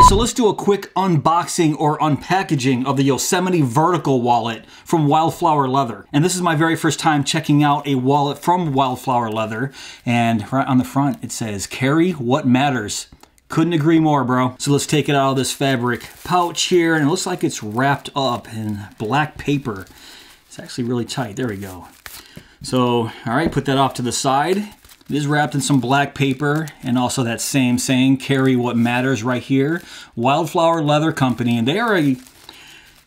So let's do a quick unboxing or unpackaging of the Yosemite Vertical wallet from Wildflower Leather. And this is my very first time checking out a wallet from Wildflower Leather. And right on the front, it says, "Carry what matters." Couldn't agree more, bro. So let's take it out of this fabric pouch here. And it looks like it's wrapped up in black paper. It's actually really tight. There we go. So, all right, put that off to the side. It is wrapped in some black paper, and also that same saying, "Carry what matters," right here. Wildflower Leather Company, and they are a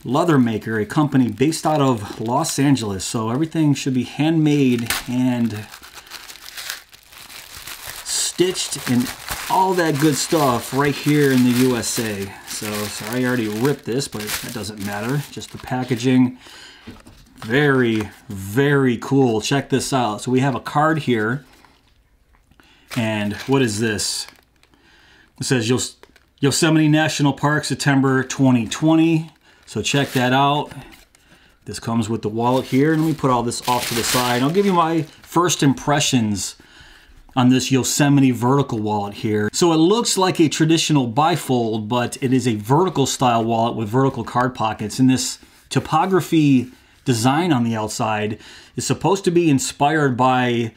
leather maker, a company based out of Los Angeles. So everything should be handmade and stitched and all that good stuff right here in the USA. So sorry, I already ripped this, but that doesn't matter. Just the packaging. Very, very cool. Check this out. So we have a card here. And what is this? It says Yosemite National Park, September 2020. So check that out. This comes with the wallet here. And let me put all this off to the side. I'll give you my first impressions on this Yosemite Vertical wallet here. So it looks like a traditional bifold, but it is a vertical style wallet with vertical card pockets. And this topography design on the outside is supposed to be inspired by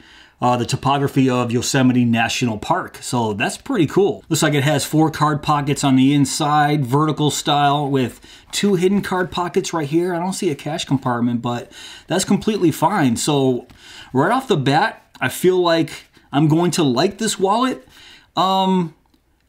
the topography of Yosemite National Park. So that's pretty cool. Looks like it has 4 card pockets on the inside, vertical style, with 2 hidden card pockets right here. I don't see a cash compartment, but that's completely fine. So right off the bat, I feel like I'm going to like this wallet.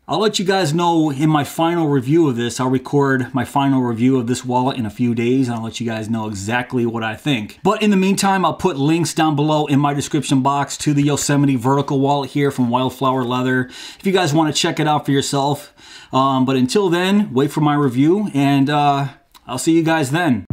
I'll let you guys know in my final review of this. I'll record my final review of this wallet in a few days, and I'll let you guys know exactly what I think. But in the meantime, I'll put links down below in my description box to the Yosemite Vertical wallet here from Wildflower Leather, if you guys want to check it out for yourself. But until then, wait for my review, and I'll see you guys then.